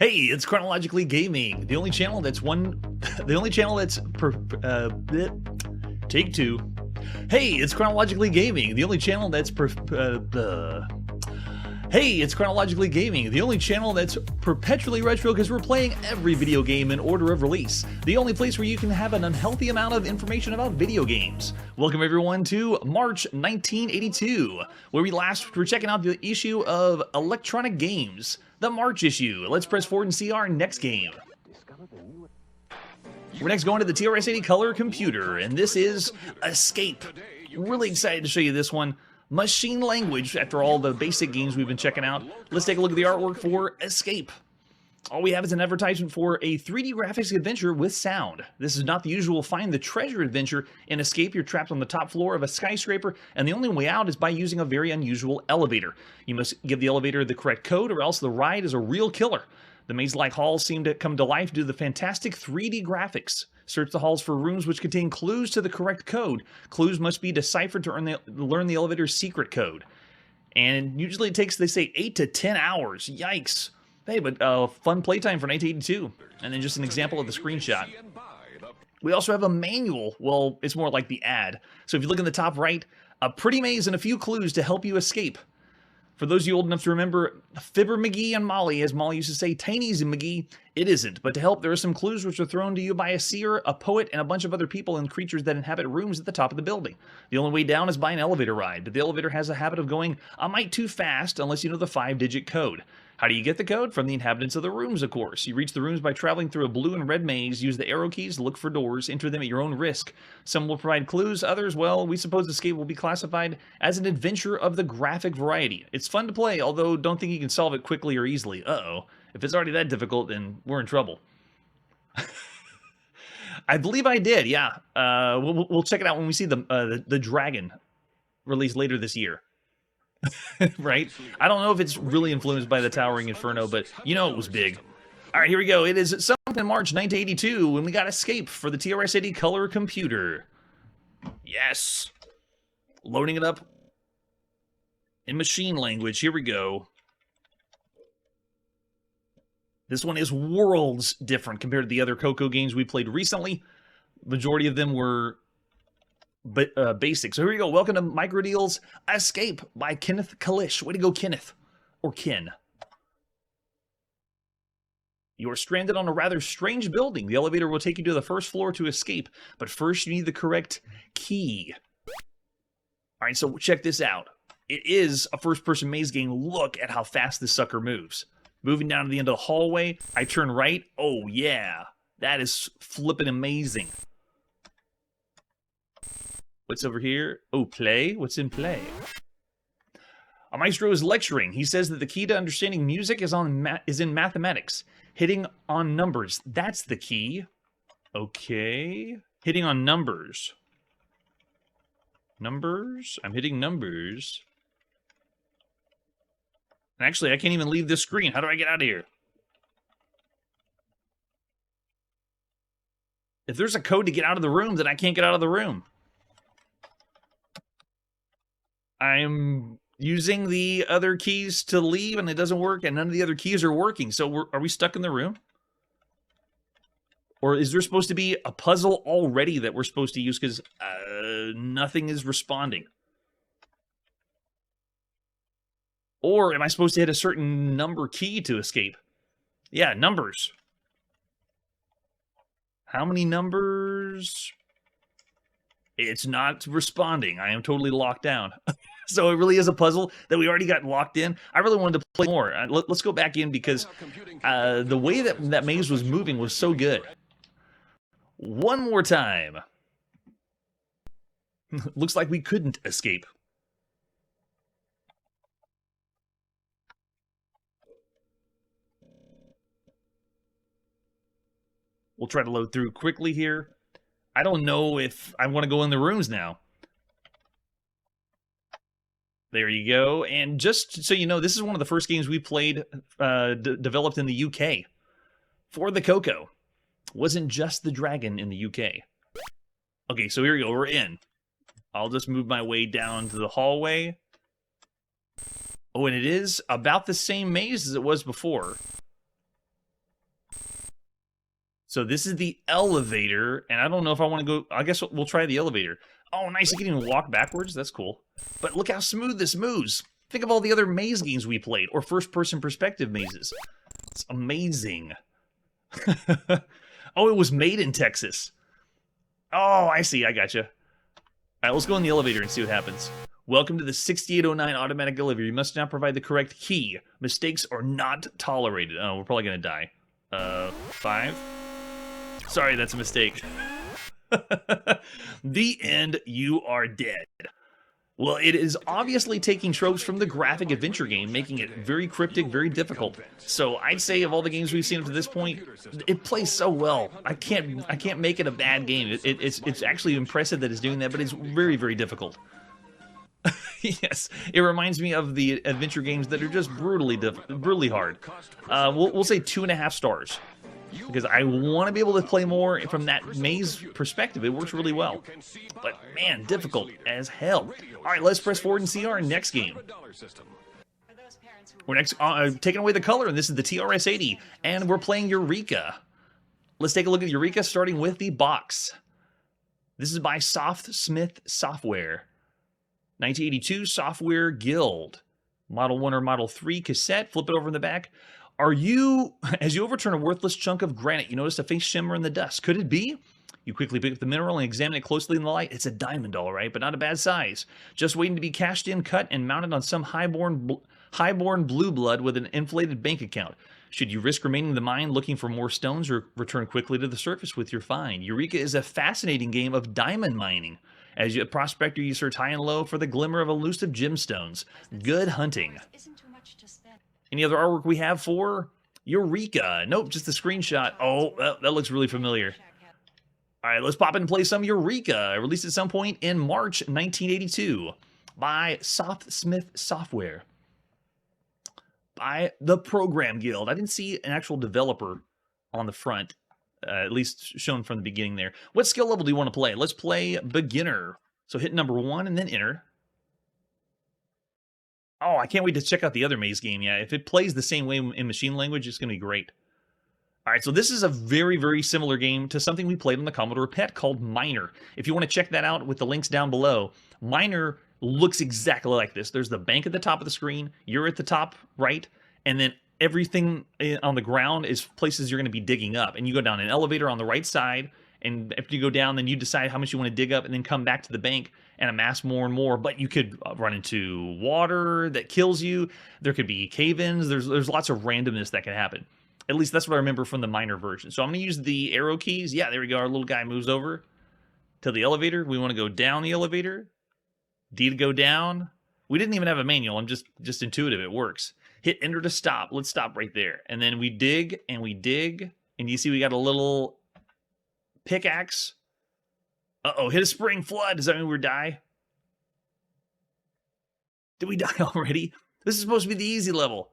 Hey, it's Chronologically Gaming, the only channel that's take two. Hey, it's Chronologically Gaming, the only channel that's Hey, it's Chronologically Gaming, the only channel that's perpetually retro because we're playing every video game in order of release. The only place where you can have an unhealthy amount of information about video games. Welcome everyone to March 1982, where we're checking out the issue of Electronic Games, the March issue. Let's press forward and see our next game. We're next going to the TRS-80 Color Computer, and this is Escape. Really excited to show you this one. Machine language, after all the basic games we've been checking out. Let's take a look at the artwork for Escape. All we have is an advertisement for a 3D graphics adventure with sound. This is not the usual find the treasure adventure. In Escape, you're trapped on the top floor of a skyscraper, and the only way out is by using a very unusual elevator. You must give the elevator the correct code, or else the ride is a real killer. The maze-like halls seem to come to life due to the fantastic 3D graphics. Search the halls for rooms which contain clues to the correct code. Clues must be deciphered to learn the elevator's secret code. And usually it takes, they say, 8 to 10 hours. Yikes. Hey, but fun playtime for 1982. And then just an example of the screenshot. We also have a manual. Well, it's more like the ad. So if you look in the top right, a pretty maze and a few clues to help you escape. For those of you old enough to remember Fibber McGee and Molly, as Molly used to say, Tiny's and McGee, it isn't. But to help, there are some clues which are thrown to you by a seer, a poet, and a bunch of other people and creatures that inhabit rooms at the top of the building. The only way down is by an elevator ride, but the elevator has a habit of going a mite too fast unless you know the 5-digit code. How do you get the code? From the inhabitants of the rooms, of course. You reach the rooms by traveling through a blue and red maze, use the arrow keys to look for doors, enter them at your own risk. Some will provide clues, others, well, we suppose Escape will be classified as an adventure of the graphic variety. It's fun to play, although don't think you can solve it quickly or easily. Uh-oh. If it's already that difficult, then we're in trouble. I believe I did, yeah. We'll check it out when we see the dragon released later this year. Right? I don't know if it's really influenced by the Towering Inferno, but you know it was big. All right, here we go. It is something in March 1982, and we got Escape for the TRS-80 Color Computer. Yes. Loading it up in machine language. Here we go. This one is worlds different compared to the other Coco games we played recently. Majority of them were basic. So here we go. Welcome to Microdeal's Escape by Kenneth Kalish. Way to go, Kenneth. Or Ken. You are stranded on a rather strange building. The elevator will take you to the first floor to escape, but first you need the correct key. Alright, so check this out. It is a first-person maze game. Look at how fast this sucker moves. Moving down to the end of the hallway, I turn right. Oh, yeah. That is flippin' amazing. What's over here? Oh, play? What's in play? A maestro is lecturing. He says that the key to understanding music is in mathematics. Hitting on numbers. That's the key. Okay. Hitting on numbers. Numbers? I'm hitting numbers. And actually, I can't even leave this screen. How do I get out of here? If there's a code to get out of the room, then I can't get out of the room. I'm using the other keys to leave, and it doesn't work, and none of the other keys are working. So are we stuck in the room? Or is there supposed to be a puzzle already that we're supposed to use? Because nothing is responding. Or am I supposed to hit a certain number key to escape? Yeah, numbers. How many numbers? It's not responding. I am totally locked down. So it really is a puzzle that we already got locked in. I really wanted to play more. Let's go back in because the way that maze was moving was so good. One more time. Looks like we couldn't escape. We'll try to load through quickly here. I don't know if I want to go in the rooms now. There you go. And just so you know, this is one of the first games we played developed in the UK for the Coco. Wasn't just the dragon in the UK. Okay, so here we go. We're in. I'll just move my way down to the hallway. Oh, and it is about the same maze as it was before. So this is the elevator, and I don't know if I want to go... I guess we'll try the elevator. Oh, nice, you can even walk backwards. That's cool. But look how smooth this moves. Think of all the other maze games we played, or first-person perspective mazes. It's amazing. Oh, it was made in Texas. Oh, I see, I gotcha. All right, let's go in the elevator and see what happens. Welcome to the 6809 automatic elevator. You must now provide the correct key. Mistakes are not tolerated. Oh, we're probably going to die. 5? Sorry, that's a mistake. The end, you are dead. Well, it is obviously taking tropes from the graphic adventure game, making it very cryptic, very difficult. So I'd say of all the games we've seen up to this point, it plays so well. I can't make it a bad game. It's actually impressive that it's doing that, but it's very, very difficult. Yes, it reminds me of the adventure games that are just brutally hard. We'll say 2.5 stars. Because I want to be able to play more from that maze perspective. It works really well. But man, difficult as hell. Alright, let's press forward and see our next game. We're next taking away the color, and this is the TRS-80. And we're playing Eureka. Let's take a look at Eureka, starting with the box. This is by Softsmith Software. 1982 Software Guild. Model 1 or Model 3 cassette. Flip it over in the back. As you overturn a worthless chunk of granite, you notice a faint shimmer in the dust. Could it be? You quickly pick up the mineral and examine it closely in the light. It's a diamond, all right, but not a bad size. Just waiting to be cashed in, cut, and mounted on some highborn blue blood with an inflated bank account. Should you risk remaining in the mine looking for more stones or return quickly to the surface with your find? Eureka is a fascinating game of diamond mining. As a prospector, you search high and low for the glimmer of elusive gemstones. Good hunting. Any other artwork we have for Eureka? Nope, just a screenshot. Oh, that looks really familiar. All right, let's pop in and play some Eureka. Released at some point in March 1982 by Softsmith Software. By the Program Guild. I didn't see an actual developer on the front, at least shown from the beginning there. What skill level do you want to play? Let's play Beginner. So hit number 1 and then enter. Oh, I can't wait to check out the other maze game. Yeah, if it plays the same way in machine language, it's going to be great. All right, so this is a very, very similar game to something we played on the Commodore PET called Miner. If you want to check that out with the links down below, Miner looks exactly like this. There's the bank at the top of the screen, you're at the top right, and then everything on the ground is places you're going to be digging up. And you go down an elevator on the right side, and after you go down, then you decide how much you want to dig up and then come back to the bank and amass more and more. But you could run into water that kills you. There could be cave-ins. There's lots of randomness that can happen. At least that's what I remember from the Miner version. So I'm going to use the arrow keys. Yeah, there we go. Our little guy moves over to the elevator. We want to go down the elevator. D to go down. We didn't even have a manual. I'm just intuitive. It works. Hit enter to stop. Let's stop right there. And then we dig and we dig. And you see we got a little pickaxe. Uh-oh, hit a spring flood. Does that mean we're die? Did we die already? This is supposed to be the easy level.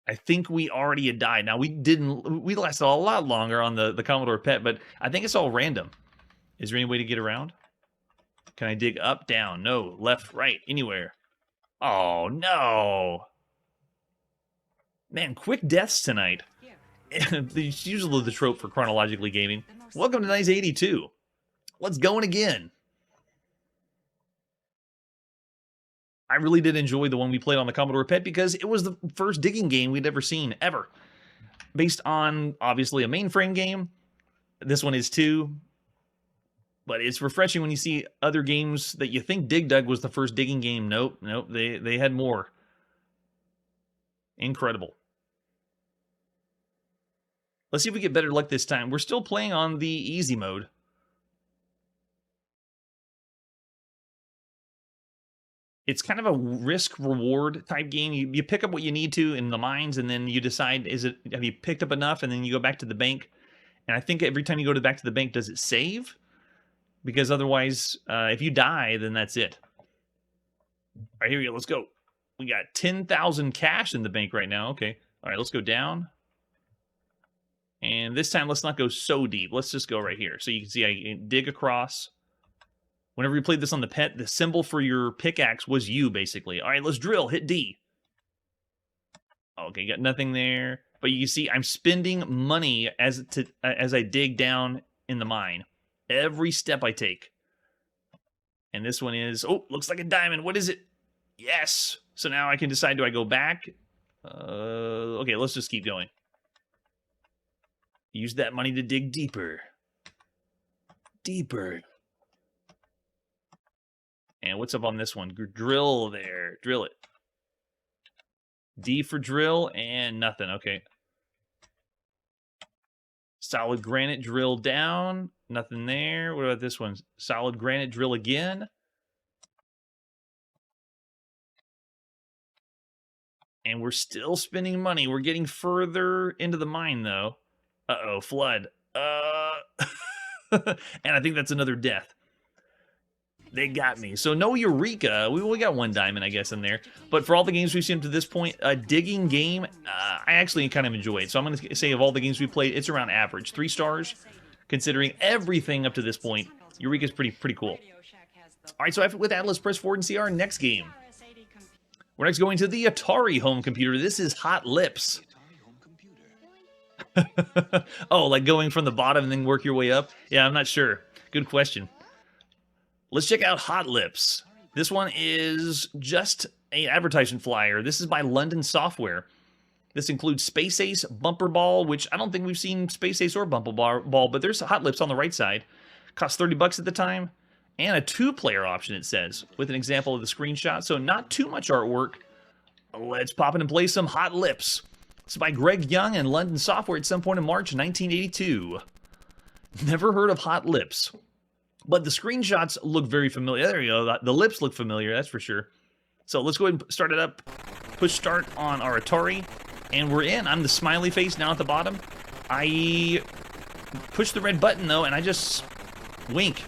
I think we already had died. Now, we lasted a lot longer on the Commodore PET, but I think it's all random. Is there any way to get around? Can I dig up, down? No. Left, right, anywhere. Oh, no. Man, quick deaths tonight. It's usually the trope for chronologically gaming. Welcome to 1982. Let's go in again. I really did enjoy the one we played on the Commodore PET because it was the first digging game we'd ever seen, ever. Based on, obviously, a mainframe game. This one is too. But it's refreshing when you see other games that you think Dig Dug was the first digging game. Nope, they had more. Incredible. Let's see if we get better luck this time. We're still playing on the easy mode. It's kind of a risk-reward type game. You pick up what you need to in the mines, and then you decide, have you picked up enough? And then you go back to the bank. And I think every time you go back to the bank, does it save? Because otherwise, if you die, then that's it. All right, here we go. Let's go. We got 10,000 cash in the bank right now. Okay. All right, let's go down. And this time, let's not go so deep. Let's just go right here. So you can see I dig across. Whenever you played this on the PET, the symbol for your pickaxe was U, basically. All right, let's drill. Hit D. Okay, got nothing there. But you can see I'm spending money as I dig down in the mine. Every step I take. And this one is, oh, looks like a diamond. What is it? Yes. So now I can decide, do I go back? Okay, let's just keep going. Use that money to dig deeper. Deeper. And what's up on this one? Drill there. Drill it. D for drill and nothing. Okay. Solid granite, drill down. Nothing there. What about this one? Solid granite, drill again. And we're still spending money. We're getting further into the mine, though. Uh-oh, flood. And I think that's another death. They got me. So no Eureka. We got one diamond, I guess, in there. But for all the games we've seen up to this point, a digging game, I actually kind of enjoy it. So I'm going to say of all the games we played, it's around average. 3 stars, considering everything up to this point. Eureka's pretty cool. All right, so with that, let's press forward and see our next game. We're next going to the Atari home computer. This is Hot Lips. Oh, like going from the bottom and then work your way up? Yeah, I'm not sure. Good question. Let's check out Hot Lips. This one is just an advertisement flyer. This is by London Software. This includes Space Ace, Bumper Ball, which I don't think we've seen Space Ace or Bumper Ball, but there's Hot Lips on the right side. Cost $30 at the time. And a 2-player option, it says, with an example of the screenshot. So not too much artwork. Let's pop in and play some Hot Lips. It's by Greg Young and London Software at some point in March 1982. Never heard of Hot Lips. But the screenshots look very familiar. There you go. The lips look familiar, that's for sure. So let's go ahead and start it up. Push start on our Atari. And we're in. I'm the smiley face now at the bottom. I push the red button, though, and I just wink.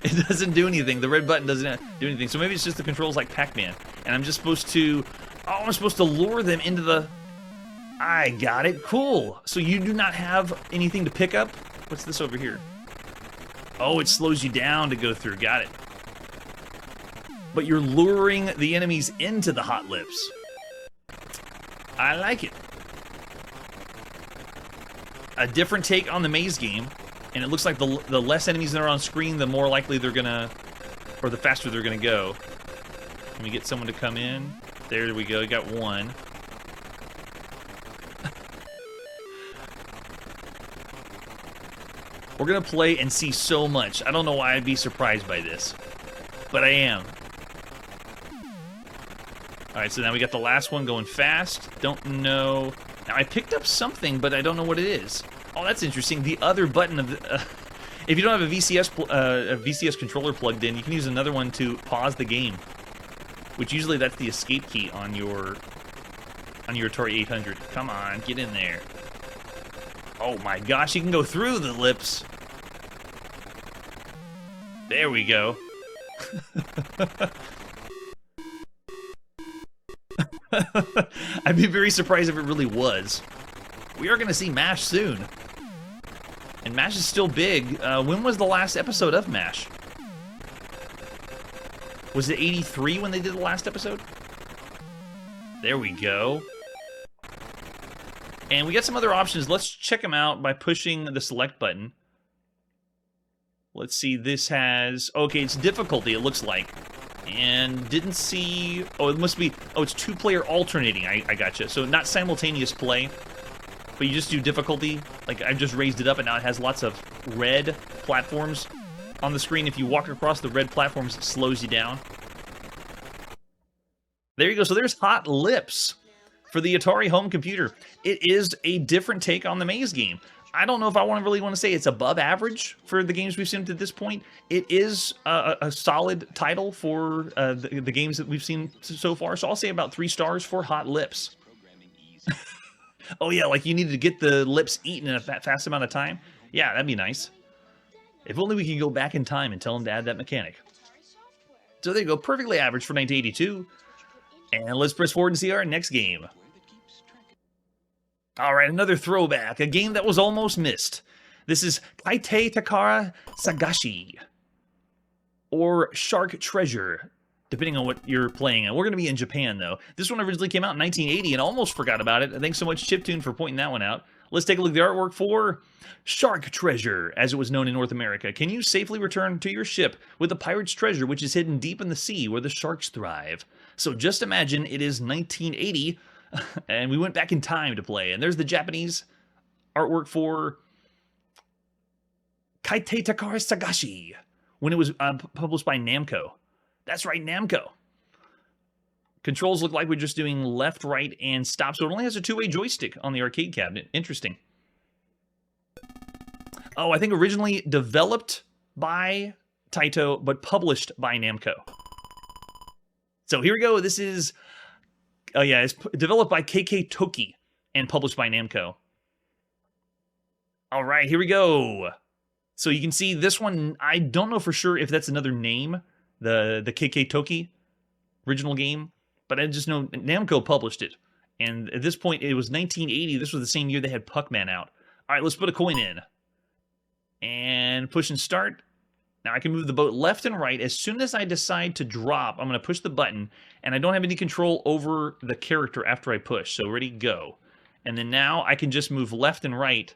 It doesn't do anything. The red button doesn't do anything. So maybe it's just the controls like Pac-Man. And I'm just supposed to... Oh, I'm supposed to lure them into the... I got it. Cool. So you do not have anything to pick up? What's this over here? Oh, it slows you down to go through. Got it. But you're luring the enemies into the Hot Lips. I like it. A different take on the maze game. And it looks like the less enemies that are on screen, the more likely they're gonna... Or the faster they're gonna go. Let me get someone to come in. There we go. Got one. We're going to play and see so much. I don't know why I'd be surprised by this. But I am. Alright, so now we got the last one going fast. Don't know... Now, I picked up something, but I don't know what it is. Oh, that's interesting. The other button of the... if you don't have a VCS controller plugged in, you can use another one to pause the game. Which usually that's the escape key on your Atari 800. Come on, get in there. Oh my gosh, you can go through the lips. There we go. I'd be very surprised if it really was. We are going to see MASH soon. And MASH is still big. When was the last episode of MASH? Was it 83 when they did the last episode? There we go. And we got some other options. Let's check them out by pushing the select button. Let's see, this has... Okay, it's difficulty, it looks like. And didn't see... Oh, it must be... Oh, it's 2-player alternating. I gotcha. So not simultaneous play, but you just do difficulty. Like, I've just raised it up, and now it has lots of red platforms on the screen. If you walk across the red platforms, it slows you down. There you go. So there's Hot Lips for the Atari home computer. It is a different take on the maze game. I don't know if I really want to say it's above average for the games we've seen to this point. It is a solid title for the games that we've seen so far. So I'll say about 3 stars for Hot Lips. Oh yeah, like you needed to get the lips eaten in a fast amount of time. Yeah, that'd be nice. If only we could go back in time and tell them to add that mechanic. So there you go, perfectly average for 1982. And let's press forward and see our next game. Alright, another throwback, a game that was almost missed. This is Kaitei Takara Sagashi, or Shark Treasure. depending on what you're playing. And we're going to be in Japan, though. This one originally came out in 1980 and almost forgot about it. Thanks so much, Chiptune, for pointing that one out. Let's take a look at the artwork for Shark Treasure, as it was known in North America. Can you safely return to your ship with the pirate's treasure, which is hidden deep in the sea where the sharks thrive? So just imagine it is 1980, and we went back in time to play. And there's the Japanese artwork for Kaitei Takara Sagashi, when it was published by Namco. That's right, Namco. Controls look like we're just doing left, right, and stop, so it only has a two-way joystick on the arcade cabinet. Interesting. Oh, I think originally developed by Taito, but published by Namco. So here we go. This is, oh yeah, it's developed by KK Toki and published by Namco. All right, here we go. So you can see this one, I don't know for sure if that's another name, the KK Toki original game, but I just know Namco published it. And at this point, it was 1980. This was the same year they had Puckman out. All right, let's put a coin in. And push and start. Now I can move the boat left and right. As soon as I decide to drop, I'm going to push the button, and I don't have any control over the character after I push. So ready, go. And then now I can just move left and right,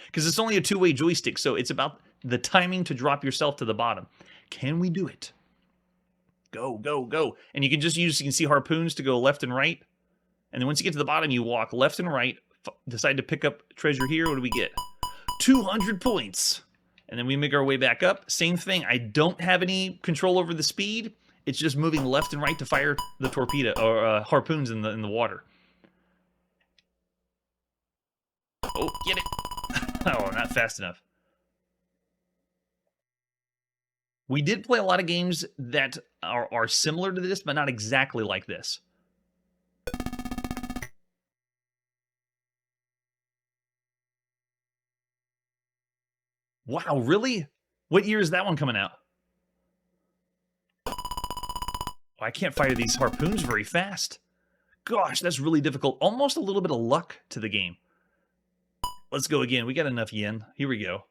because it's only a two-way joystick, so it's about the timing to drop yourself to the bottom. Can we do it? Go, go, go. And you can just use, you can see harpoons to go left and right. And then once you get to the bottom, you walk left and right, decide to pick up treasure here. What do we get? 200 points. And then we make our way back up. Same thing. I don't have any control over the speed. It's just moving left and right to fire the torpedo or harpoons in the water. Oh, get it. Oh, not fast enough. We did play a lot of games that are similar to this, but not exactly like this. Wow, really? What year is that one coming out? Oh, I can't fire these harpoons very fast. Gosh, that's really difficult. Almost a little bit of luck to the game. Let's go again. We got enough yen. Here we go.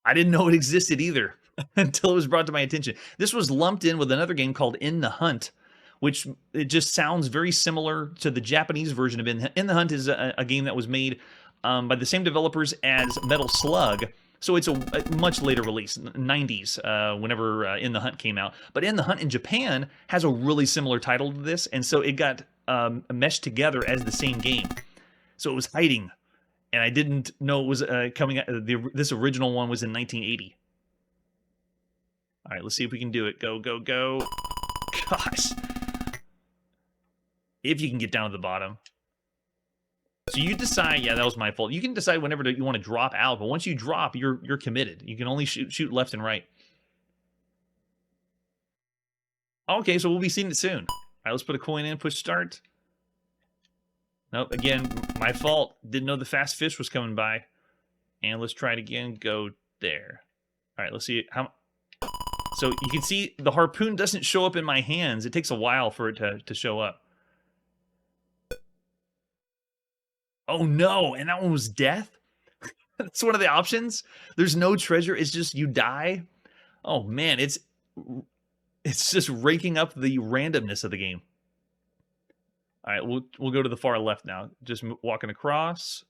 I didn't know it existed either until it was brought to my attention. This was lumped in with another game called In the Hunt, which it just sounds very similar to the Japanese version of In the Hunt is a game that was made by the same developers as Metal Slug. So it's a much later release, 90s, whenever In the Hunt came out. But In the Hunt in Japan has a really similar title to this, and so it got meshed together as the same game. So it was hiding, and I didn't know it was coming out. This original one was in 1980. All right, let's see if we can do it. Go, go, go. Gosh. If you can get down to the bottom. So you decide, yeah, that was my fault. You can decide whenever you want to drop out, but once you drop, you're committed. You can only shoot left and right. Okay, so we'll be seeing it soon. All right, let's put a coin in, push start. Nope, again, my fault. Didn't know the fast fish was coming by. And let's try it again. Go there. All right, let's see how. So you can see the harpoon doesn't show up in my hands. It takes a while for it to show up. Oh no, and that one was death? That's one of the options? There's no treasure, it's just you die? Oh man, it's just raking up the randomness of the game. All right, we'll go to the far left now. Just walking across.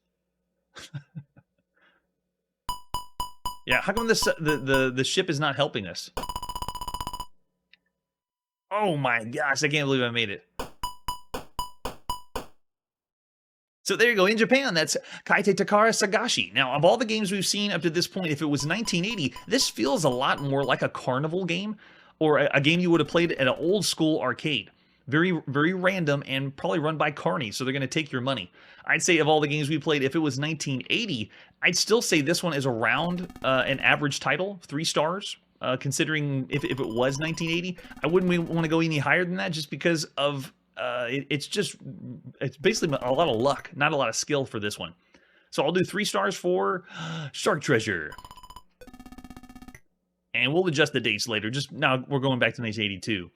Yeah, how come the ship is not helping us? Oh my gosh, I can't believe I made it. So there you go. In Japan, that's Kaitei Takara Sagashi. Now, of all the games we've seen up to this point, if it was 1980, this feels a lot more like a carnival game or a game you would have played at an old school arcade. Very, very random and probably run by carnies, so they're going to take your money. I'd say of all the games we played, if it was 1980, I'd still say this one is around an average title, 3 stars. Considering if it was 1980, I wouldn't want to go any higher than that just because of it's basically a lot of luck, not a lot of skill for this one. So I'll do 3 stars for Shark Treasure. And we'll adjust the dates later. Just now we're going back to 1982.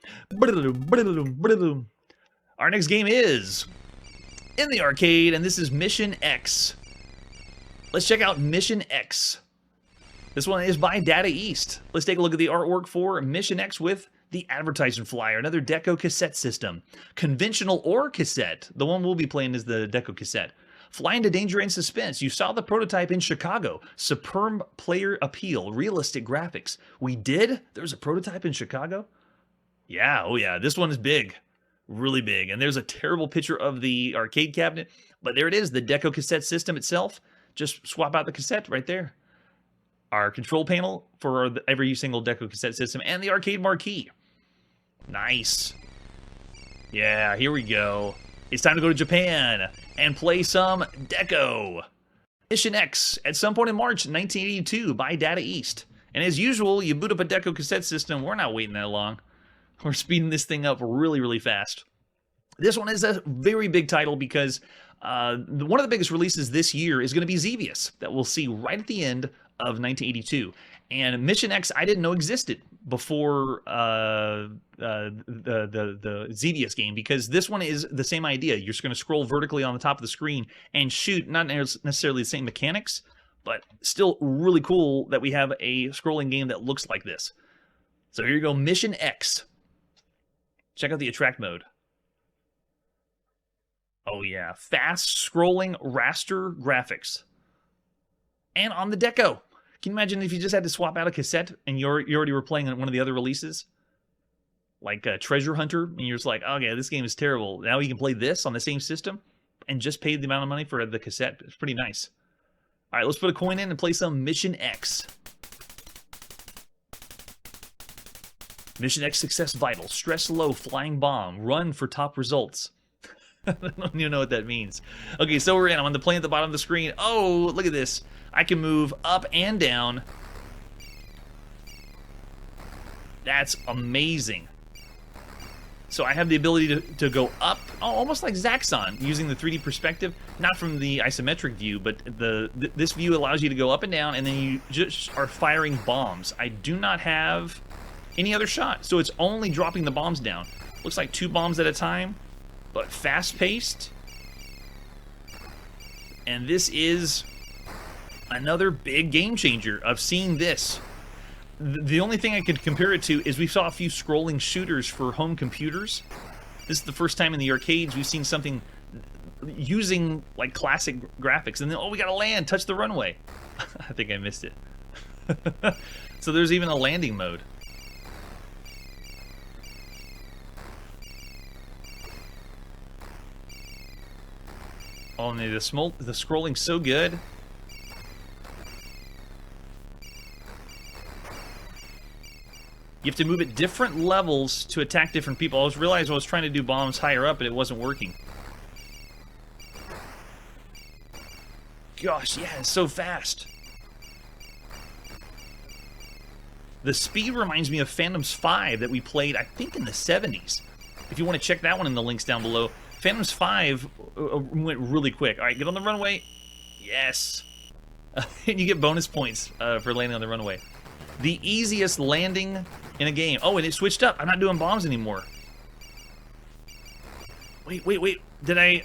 Our next game is in the arcade, and this is Mission X. Let's check out Mission X. This one is by Data East. Let's take a look at the artwork for Mission X with the advertisement flyer, another Deco cassette system. Conventional or cassette. The one we'll be playing is the Deco cassette. Fly into danger and suspense. You saw the prototype in Chicago. Superb player appeal, realistic graphics. We did? There's a prototype in Chicago? Yeah, oh yeah, this one is big. Really big. And there's a terrible picture of the arcade cabinet, but there it is, the Deco cassette system itself. Just swap out the cassette right there. Our control panel for every single Deco cassette system, and the arcade marquee. Nice. Yeah, here we go. It's time to go to Japan and play some Deco. Mission X, at some point in March 1982 by Data East. And as usual, you boot up a Deco cassette system. We're not waiting that long. We're speeding this thing up really, really fast. This one is a very big title because one of the biggest releases this year is going to be Xevious, that we'll see right at the end of 1982. And Mission X I didn't know existed before the Xevious game, because this one is the same idea. You're just going to scroll vertically on the top of the screen and shoot, not necessarily the same mechanics, but still really cool that we have a scrolling game that looks like this. So here you go, Mission X. Check out the attract mode. Oh yeah, fast scrolling raster graphics. And on the Deco. Can you imagine if you just had to swap out a cassette and you already were playing on one of the other releases? Like Treasure Hunter, and you're just like, oh yeah, this game is terrible. Now you can play this on the same system and just pay the amount of money for the cassette. It's pretty nice. All right, let's put a coin in and play some Mission X. Mission X success vital. Stress low, flying bomb. Run for top results. I don't even know what that means. Okay, so we're in. I'm on the plane at the bottom of the screen. Oh, look at this. I can move up and down. That's amazing. So I have the ability to go up, almost like Zaxxon, using the 3D perspective. Not from the isometric view, but this view allows you to go up and down, and then you just are firing bombs. I do not have any other shot, so it's only dropping the bombs down. Looks like 2 bombs at a time, but fast-paced. And this is another big game changer of seeing this. The only thing I could compare it to is we saw a few scrolling shooters for home computers. This is the first time in the arcades we've seen something using like classic graphics. And then, oh, we gotta land, touch the runway. I think I missed it. So there's even a landing mode. Oh, and the scrolling's so good. You have to move at different levels to attack different people. I realized I was trying to do bombs higher up, and it wasn't working. Gosh, yeah, it's so fast. The speed reminds me of Phantoms 5 that we played, I think, in the 70s. If you want to check that one in the links down below. Phantoms 5 went really quick. All right, get on the runway. Yes. And you get bonus points for landing on the runway. The easiest landing in a game. Oh, and it switched up. I'm not doing bombs anymore. Wait. Did I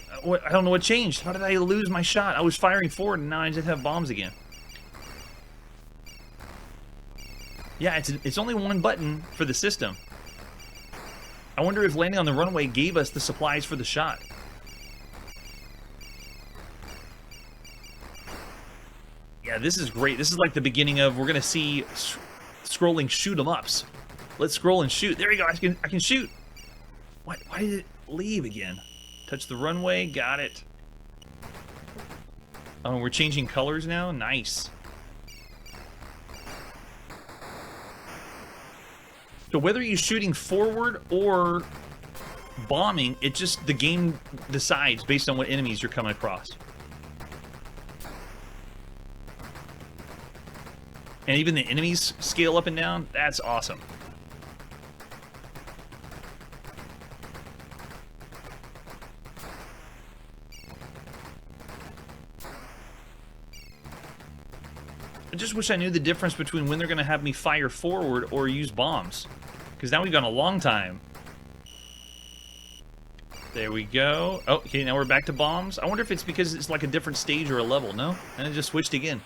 don't know what changed. How did I lose my shot? I was firing forward, and now I just have bombs again. Yeah, it's only one button for the system. I wonder if landing on the runway gave us the supplies for the shot. Yeah, this is great. This is like the beginning of, we're going to see scrolling shoot 'em ups. Let's scroll and shoot. There we go. I can shoot. What? Why did it leave again? Touch the runway. Got it. Oh, we're changing colors now. Nice. So whether you're shooting forward or bombing, it just, the game decides based on what enemies you're coming across. And even the enemies scale up and down. That's awesome. I just wish I knew the difference between when they're going to have me fire forward or use bombs. Because now we've gone a long time. There we go. Oh, okay, now we're back to bombs. I wonder if it's because it's like a different stage or a level. No? And it just switched again.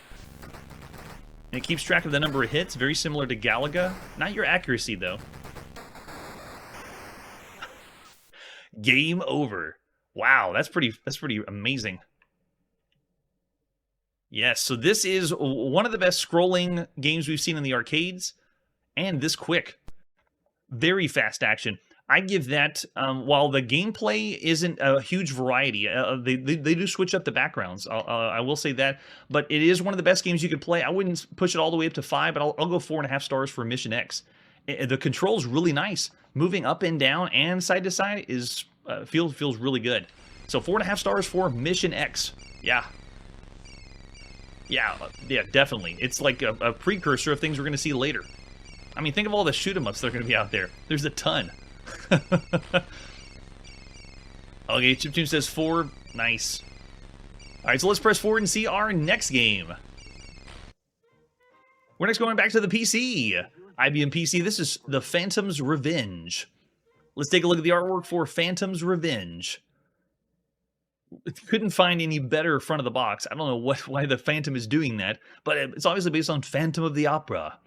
And it keeps track of the number of hits, very similar to Galaga. Not your accuracy, though. Game over. Wow, that's pretty amazing. Yes, so this is one of the best scrolling games we've seen in the arcades, and this quick. Very fast action. I give that, while the gameplay isn't a huge variety, they do switch up the backgrounds, I will say that, but it is one of the best games you could play. I wouldn't push it all the way up to 5, but I'll go 4.5 stars for Mission X. The control's really nice. Moving up and down and side to side is feels really good. So 4.5 stars for Mission X. Yeah, definitely. It's like a precursor of things we're going to see later. I mean, think of all the shoot-em-ups that are going to be out there. There's a ton. Okay, Chiptune says 4. Nice. All right, so let's press forward and see our next game. We're next going back to the PC. IBM PC, this is The Phantom's Revenge. Let's take a look at the artwork for Phantom's Revenge. Couldn't find any better front of the box. I don't know why the Phantom is doing that, but it's obviously based on Phantom of the Opera.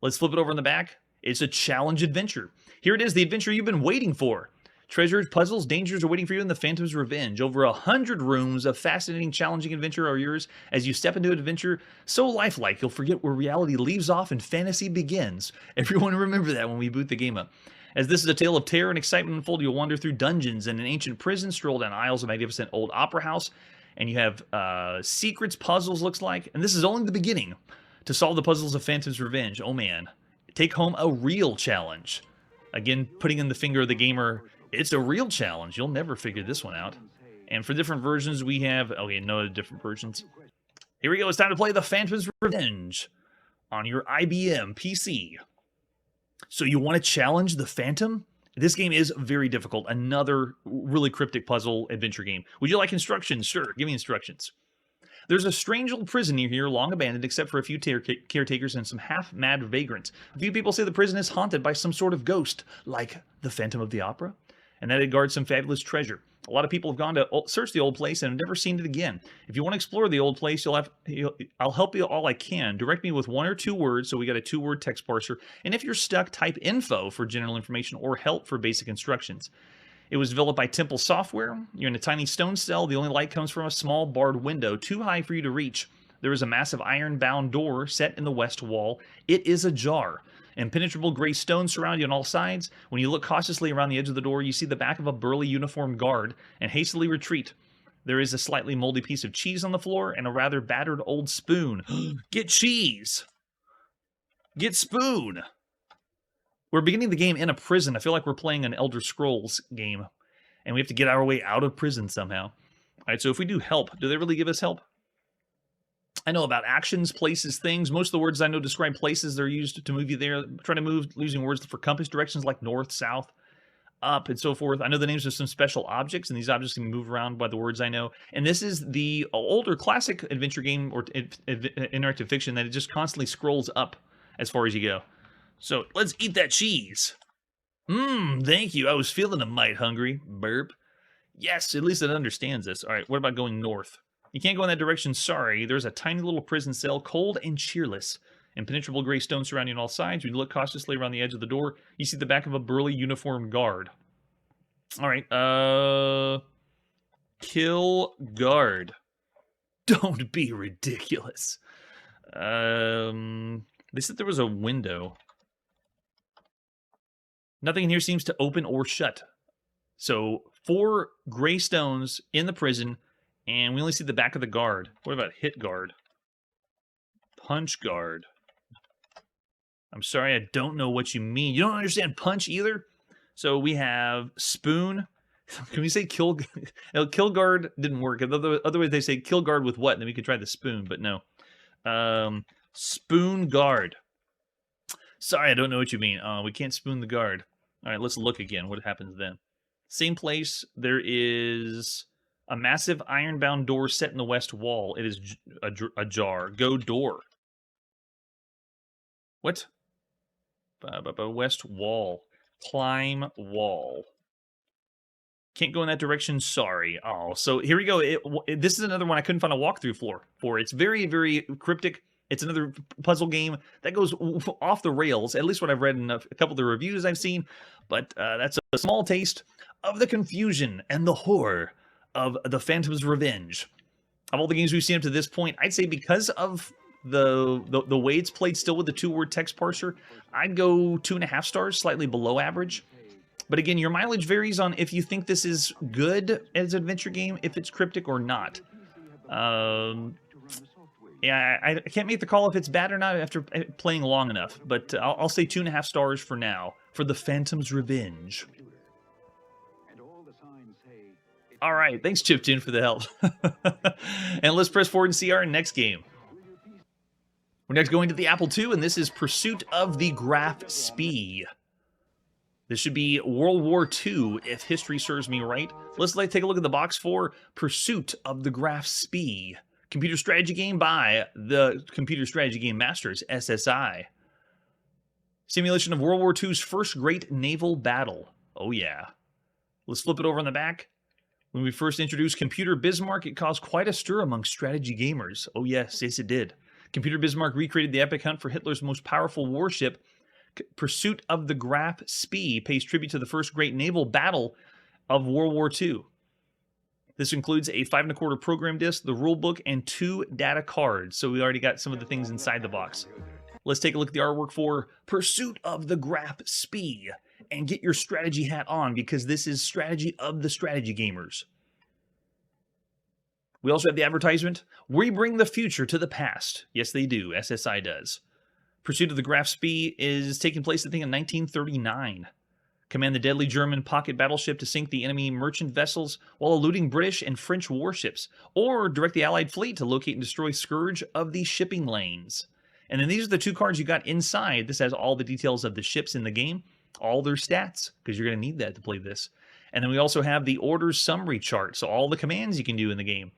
Let's flip it over in the back. It's a challenge adventure. Here it is, the adventure you've been waiting for. Treasures, puzzles, dangers are waiting for you in The Phantom's Revenge. Over 100 rooms of fascinating, challenging adventure are yours as you step into an adventure so lifelike you'll forget where reality leaves off and fantasy begins. Everyone remember that when we boot the game up. As this is a tale of terror and excitement unfold, you'll wander through dungeons in an ancient prison, stroll down aisles of a magnificent old opera house, and you have secrets, puzzles, looks like. And this is only the beginning. To solve the puzzles of Phantom's Revenge, oh man, take home a real challenge. Again, putting in the finger of the gamer, it's a real challenge. You'll never figure this one out. And for different versions, we have, okay, no different versions. Here we go, it's time to play The Phantom's Revenge on your IBM PC. So you want to challenge the Phantom? This game is very difficult. Another really cryptic puzzle adventure game. Would you like instructions? Sure, give me instructions. There's a strange old prison near here, long abandoned except for a few caretakers and some half-mad vagrants. A few people say the prison is haunted by some sort of ghost, like the Phantom of the Opera, and that it guards some fabulous treasure. A lot of people have gone to search the old place and have never seen it again. If you want to explore the old place, I'll help you all I can. Direct me with 1 or 2 words, so we got a 2-word text parser. And if you're stuck, type info for general information or help for basic instructions. It was developed by Temple Software. You're in a tiny stone cell. The only light comes from a small barred window, too high for you to reach. There is a massive iron-bound door set in the west wall. It is ajar. Impenetrable gray stones surround you on all sides. When you look cautiously around the edge of the door, you see the back of a burly uniformed guard and hastily retreat. There is a slightly moldy piece of cheese on the floor and a rather battered old spoon. Get cheese! Get spoon! We're beginning the game in a prison. I feel like we're playing an Elder Scrolls game, and we have to get our way out of prison somehow. All right, so if we do help, do they really give us help? I know about actions, places, things. Most of the words I know describe places that are used to move you there. Try to move using words for compass directions like north, south, up, and so forth. I know the names of some special objects, and these objects can move around by the words I know. And this is the older classic adventure game or interactive fiction that it just constantly scrolls up as far as you go. So let's eat that cheese. Thank you. I was feeling a mite hungry. Burp. Yes, at least it understands this. All right, what about going north? You can't go in that direction, sorry. There's a tiny little prison cell, cold and cheerless. Impenetrable gray stones surrounding on all sides. When you look cautiously around the edge of the door, you see the back of a burly uniformed guard. All right, kill guard. Don't be ridiculous. They said there was a window. Nothing in here seems to open or shut. So 4 gray stones in the prison, and we only see the back of the guard. What about hit guard? Punch guard. I'm sorry, I don't know what you mean. You don't understand punch either? So we have spoon. Can we say kill? No, kill guard didn't work. Otherwise they say kill guard with what? And then we could try the spoon, but no. Spoon guard. Sorry, I don't know what you mean. We can't spoon the guard. All right, let's look again. What happens then? Same place. There is a massive iron-bound door set in the west wall. It is ajar. Go door. What? West wall. Climb wall. Can't go in that direction. Sorry. Oh, so here we go. This is another one I couldn't find a walkthrough for. It's very, very cryptic. It's another puzzle game that goes off the rails, at least what I've read in a couple of the reviews I've seen. But that's a small taste of the confusion and the horror of The Phantom's Revenge. Of all the games we've seen up to this point, I'd say because of the way it's played still with the 2-word text parser, I'd go 2.5 stars, slightly below average. But again, your mileage varies on if you think this is good as an adventure game, if it's cryptic or not. Yeah, I can't make the call if it's bad or not after playing long enough, but I'll say 2.5 stars for now for The Phantom's Revenge. All right, thanks Chiptune for the help. And let's press forward and see our next game. We're next going to the Apple II, and this is Pursuit of the Graf Spee. This should be World War II, if history serves me right. Let's take a look at the box for Pursuit of the Graf Spee. Computer strategy game by the Computer Strategy Game Masters, SSI. Simulation of World War II's first great naval battle. Oh yeah. Let's flip it over on the back. When we first introduced Computer Bismarck, it caused quite a stir among strategy gamers. Oh yes, yes it did. Computer Bismarck recreated the epic hunt for Hitler's most powerful warship. Pursuit of the Graf Spee pays tribute to the first great naval battle of World War II. This includes a 5.25 program disc, the rulebook, and 2 data cards. So we already got some of the things inside the box. Let's take a look at the artwork for Pursuit of the Graf Spee. And get your strategy hat on, because this is strategy of the strategy gamers. We also have the advertisement. We bring the future to the past. Yes, they do. SSI does. Pursuit of the Graf Spee is taking place, I think, in 1939. Command the deadly German pocket battleship to sink the enemy merchant vessels while eluding British and French warships, or direct the Allied fleet to locate and destroy Scourge of the shipping lanes. And then these are the 2 cards you got inside. This has all the details of the ships in the game, all their stats, because you're going to need that to play this. And then we also have the orders summary chart, so all the commands you can do in the game.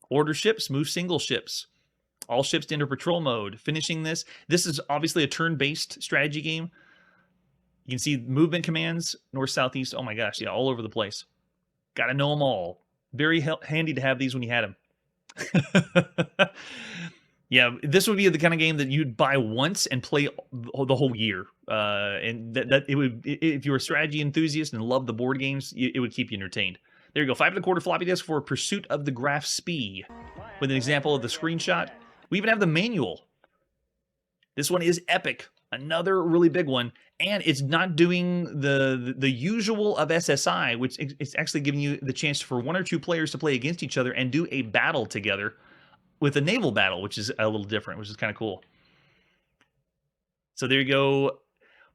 Order ships, move single ships. All ships to enter patrol mode. Finishing this. This is obviously a turn-based strategy game. You can see movement commands, north, south, east. Oh my gosh, yeah, all over the place. Got to know them all. Very handy to have these when you had them. Yeah, this would be the kind of game that you'd buy once and play the whole year. And that it would, if you were a strategy enthusiast and loved the board games, it would keep you entertained. There you go, 5.25 floppy disk for Pursuit of the Graf Spee. With an example of the screenshot. We even have the manual. This one is epic. Another really big one. And it's not doing the usual of SSI, which it's actually giving you the chance for 1 or 2 players to play against each other and do a battle together with a naval battle, which is a little different, which is kind of cool. So there you go.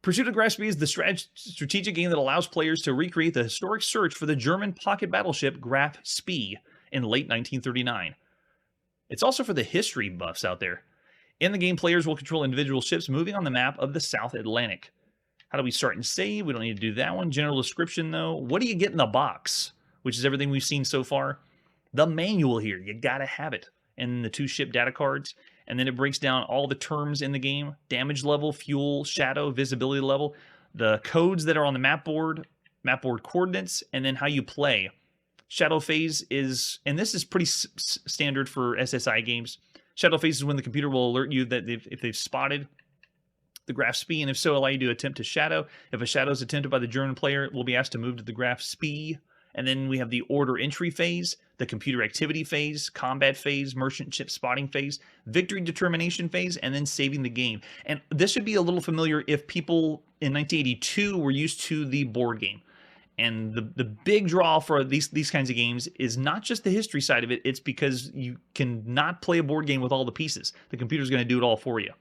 Pursuit of Graf Spee is the strategic game that allows players to recreate the historic search for the German pocket battleship Graf Spee in late 1939. It's also for the history buffs out there. In the game, players will control individual ships moving on the map of the South Atlantic. How do we start and save? We don't need to do that one. General description, though. What do you get in the box? Which is everything we've seen so far. The manual here. You gotta have it. And the 2 ship data cards. And then it breaks down all the terms in the game. Damage level, fuel, shadow, visibility level. The codes that are on the map board coordinates, and then how you play. Shadow phase is, and this is pretty standard for SSI games. Shadow phase is when the computer will alert you that if they've spotted the Graf Spee, and if so, allow you to attempt to shadow. If a shadow is attempted by the German player, it will be asked to move to the Graf Spee. And then we have the order entry phase, the computer activity phase, combat phase, merchant ship spotting phase, victory determination phase, and then saving the game. And this should be a little familiar if people in 1982 were used to the board game. And the big draw for these kinds of games is not just the history side of it, it's because you can not play a board game with all the pieces. The computer's going to do it all for you.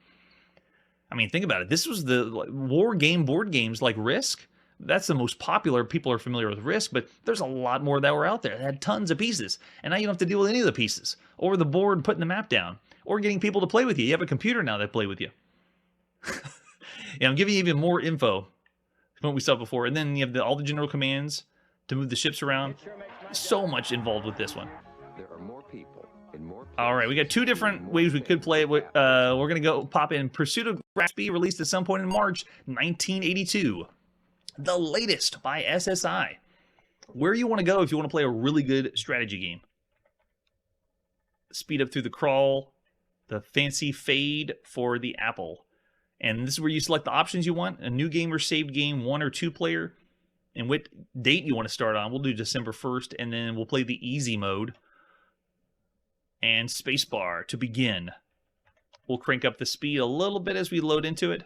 I mean, think about it. This was the war game board games like Risk. That's the most popular. People are familiar with Risk, but there's a lot more that were out there that had tons of pieces. And now you don't have to deal with any of the pieces. Or the board putting the map down. Or getting people to play with you. You have a computer now that play with you. Yeah, I'm giving you even more info from what we saw before. And then you have all the general commands to move the ships around. So much involved with this one. There are more people in more places. All right, we got 2 different ways we could play it. We're going to go pop in Pursuit of Graf Spee, released at some point in March 1982. The latest by SSI. Where you want to go if you want to play a really good strategy game. Speed up through the crawl, The fancy fade for the apple. And this is where you select the options you want. A new game or saved game, 1 or 2 player. And what date you want to start on. We'll do December 1st, and then we'll play the easy mode. And spacebar to begin. We'll crank up the speed a little bit as we load into it.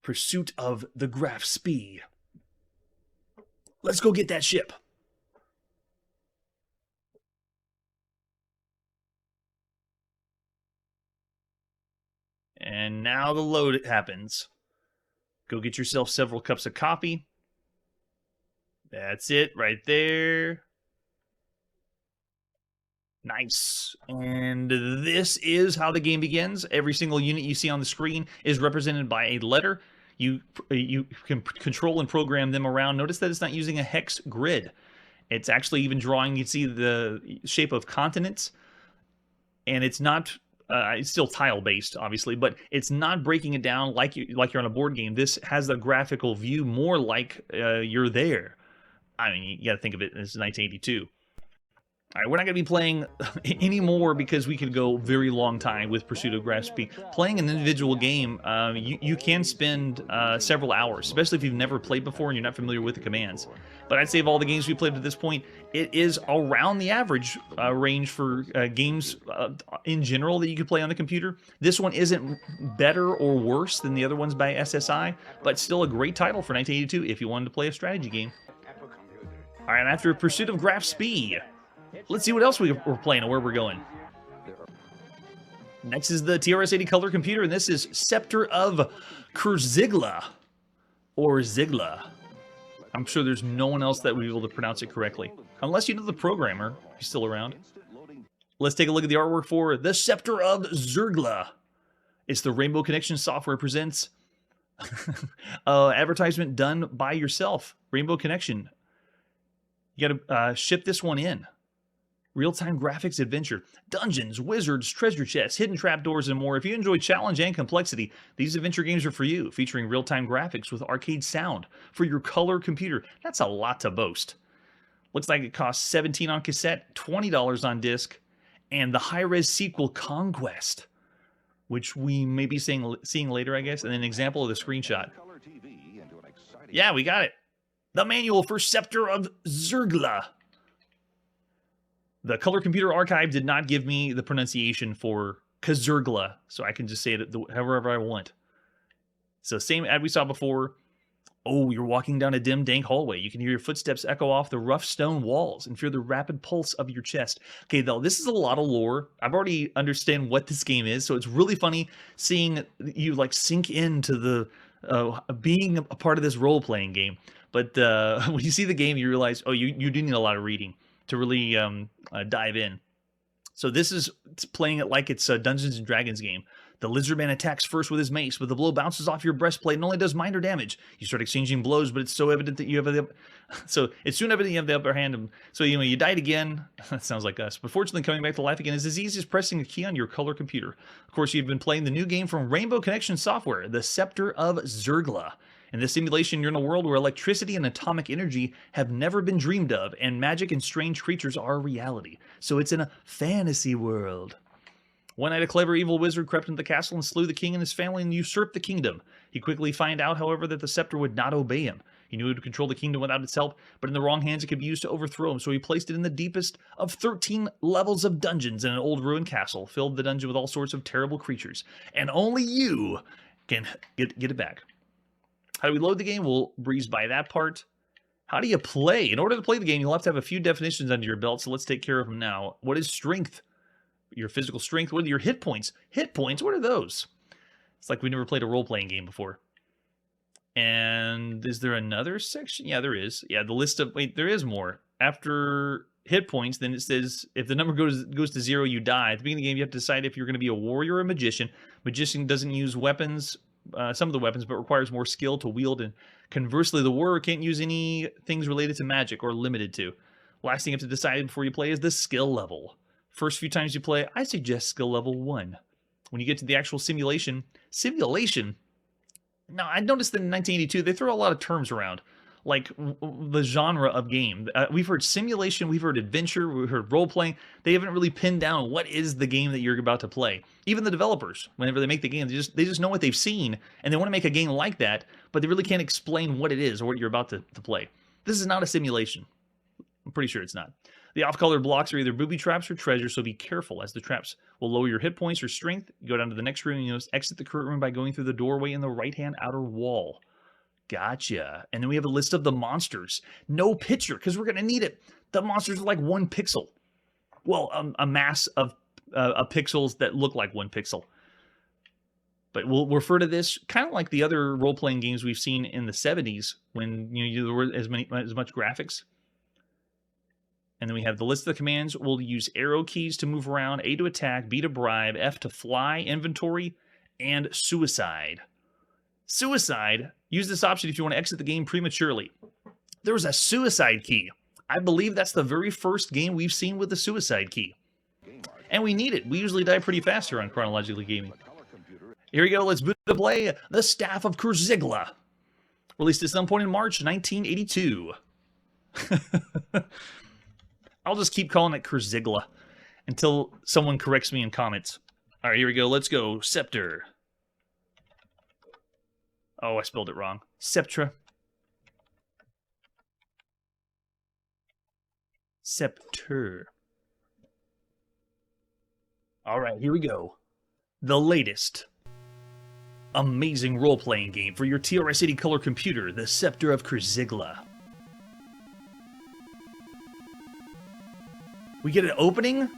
Pursuit of the Graf Spee. Let's go get that ship. And now the load happens. Go get yourself several cups of coffee. That's it right there. Nice. And this is how the game begins. Every single unit you see on the screen is represented by a letter. You can control and program them around. Notice that it's not using a hex grid. It's actually even drawing, you see the shape of continents. And it's not, it's still tile-based, obviously, but it's not breaking it down like you're on a board game. This has the graphical view more like you're there. I mean, you got to think of it as 1982. All right, we're not going to be playing anymore because we could go very long time with Pursuit of Graf Spee. Playing an individual game, you can spend several hours, especially if you've never played before and you're not familiar with the commands. But I'd say of all the games we played to this point, it is around the average range for games in general that you could play on the computer. This one isn't better or worse than the other ones by SSI, but still a great title for 1982 if you wanted to play a strategy game. All right, after Pursuit of Graf Spee, let's see what else we're playing and where we're going. Next is the TRS-80 color computer, and this is Scepter of Kzirgla, or Zigla. I'm sure there's no one else that would be able to pronounce it correctly, unless you know the programmer, if he's still around. Let's take a look at the artwork for the Scepter of Kzirgla. It's the Rainbow Connection software presents advertisement done by yourself. Rainbow Connection. You got to ship this one in. Real-time graphics adventure, dungeons, wizards, treasure chests, hidden trapdoors, and more. If you enjoy challenge and complexity, these adventure games are for you, featuring real-time graphics with arcade sound for your color computer. That's a lot to boast. Looks like it costs $17 on cassette, $20 on disc, and the high-res sequel Conquest, which we may be seeing later, I guess, and an example of the screenshot. Yeah, we got it. The manual for Scepter of Kzirgla. The Color Computer Archive did not give me the pronunciation for Kzirgla, so I can just say it however I want. So same ad we saw before. Oh, you're walking down a dim, dank hallway. You can hear your footsteps echo off the rough stone walls and feel the rapid pulse of your chest. Okay, though, this is a lot of lore. I've already understand what this game is, so it's really funny seeing you like sink into the being a part of this role-playing game. But when you see the game, you realize, oh, you do need a lot of reading to really dive in. So this is playing it like it's a Dungeons and Dragons game. The lizardman attacks first with his mace, but the blow bounces off your breastplate and only does minor damage. You start exchanging blows, but it's so evident that you have it's soon evident you have the upper hand. And so you died again. That sounds like us. But fortunately, coming back to life again is as easy as pressing a key on your color computer. Of course, you've been playing the new game from Rainbow Connection Software, the Scepter of Kzirgla. In this simulation, you're in a world where electricity and atomic energy have never been dreamed of, and magic and strange creatures are a reality. So it's in a fantasy world. One night, a clever evil wizard crept into the castle and slew the king and his family and usurped the kingdom. He quickly found out, however, that the scepter would not obey him. He knew he would control the kingdom without its help, but in the wrong hands it could be used to overthrow him, so he placed it in the deepest of 13 levels of dungeons in an old ruined castle, filled the dungeon with all sorts of terrible creatures. And only you can get it back. How do we load the game? We'll breeze by that part. How do you play? In order to play the game, you'll have to have a few definitions under your belt, so let's take care of them now. What is strength? Your physical strength. What are your hit points? Hit points? What are those? It's like we never played a role-playing game before. And is there another section? Yeah, there is. Yeah, the list of... Wait, there is more. After hit points, then it says if the number goes to 0, you die. At the beginning of the game, you have to decide if you're going to be a warrior or a magician. Magician doesn't use weapons... some of the weapons, but requires more skill to wield, and conversely, the warrior can't use any things related to magic or limited to. Last thing you have to decide before you play is the skill level. First few times you play, I suggest skill level 1. When you get to the actual simulation, now I noticed that in 1982 they throw a lot of terms around. like the genre of game. We've heard simulation, we've heard adventure, we've heard role playing. They haven't really pinned down what is the game that you're about to play. Even the developers, whenever they make the game, they just know what they've seen and they want to make a game like that, but they really can't explain what it is or what you're about to play. This is not a simulation. I'm pretty sure it's not. The off-color blocks are either booby traps or treasure, so be careful, as the traps will lower your hit points or strength. You go down to the next room, and you must exit the current room by going through the doorway in the right-hand outer wall. Gotcha. And then we have a list of the monsters. No picture, because we're going to need it. The monsters are like 1 pixel. Well, a mass of pixels that look like 1 pixel. But we'll refer to this kind of like the other role-playing games we've seen in the 70s when there were as much graphics. And then we have the list of the commands. We'll use arrow keys to move around, A to attack, B to bribe, F to fly, inventory, and suicide. Suicide, use this option if you want to exit the game prematurely. There was a suicide key. I believe that's the very first game we've seen with the suicide key. And we need it. We usually die pretty fast here on Chronologically Gaming. Here we go, let's boot to play The Staff of Kzirgla. Released at some point in March 1982. I'll just keep calling it Kzirgla until someone corrects me in comments. All right, here we go. Let's go. Scepter. Oh, I spelled it wrong. Scepter. Scepter. All right, here we go. The latest amazing role-playing game for your TRS-80 color computer, The Scepter of Kzirgla. We get an opening?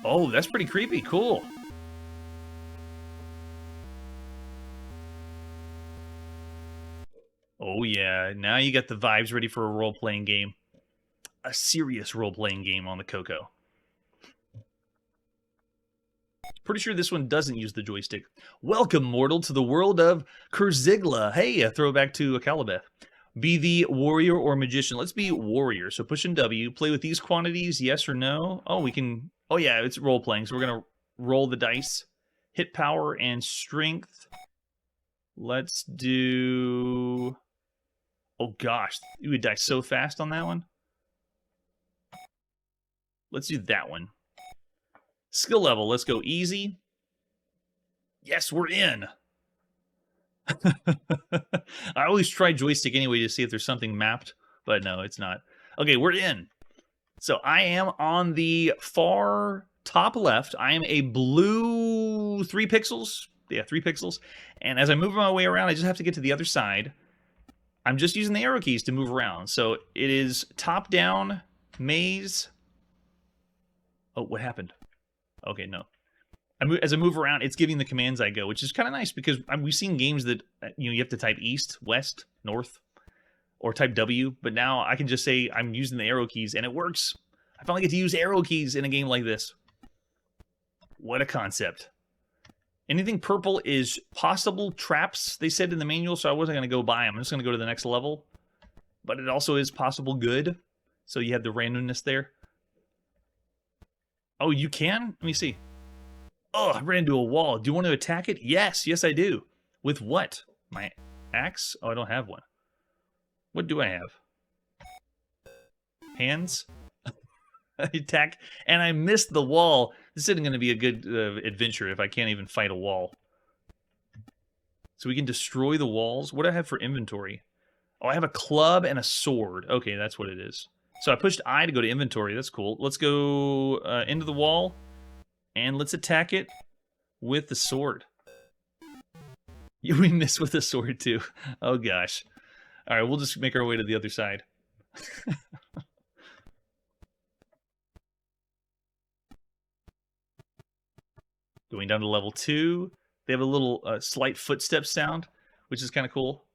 Oh, that's pretty creepy. Cool. Oh yeah, now you got the vibes ready for a role-playing game. A serious role-playing game on the Coco. Pretty sure this one doesn't use the joystick. Welcome, mortal, to the world of Kzirgla. Hey, a throwback to Akalabeth. Be the warrior or magician. Let's be warrior. So push in W. Play with these quantities, yes or no. Oh, we can... Oh yeah, it's role-playing, so we're going to roll the dice. Hit power and strength. Let's do... Oh gosh, you would die so fast on that one. Let's do that one. Skill level, let's go easy. Yes, we're in. I always try joystick anyway to see if there's something mapped, but no, it's not. Okay, we're in. So I am on the far top left. I am a blue 3 pixels. Yeah, 3 pixels. And as I move my way around, I just have to get to the other side. I'm just using the arrow keys to move around. So it is top-down, maze. Oh, what happened? Okay, no. As I move around, it's giving the commands I go, which is kind of nice because we've seen games that you have to type east, west, north, or type W. But now I can just say I'm using the arrow keys, and it works. I finally get to use arrow keys in a game like this. What a concept. Anything purple is possible traps, they said in the manual, so I wasn't going to go buy them. I'm just going to go to the next level. But it also is possible good, so you have the randomness there. Oh, you can? Let me see. Oh, I ran into a wall. Do you want to attack it? Yes, yes I do. With what? My axe? Oh, I don't have one. What do I have? Hands? Attack, and I missed the wall. This isn't going to be a good adventure if I can't even fight a wall. So we can destroy the walls. What do I have for inventory? Oh, I have a club and a sword. Okay, that's what it is. So I pushed I to go to inventory. That's cool. Let's go into the wall, and let's attack it with the sword. We missed with the sword, too. Oh, gosh. All right, we'll just make our way to the other side. Going down to level 2. They have a little slight footstep sound, which is kind of cool.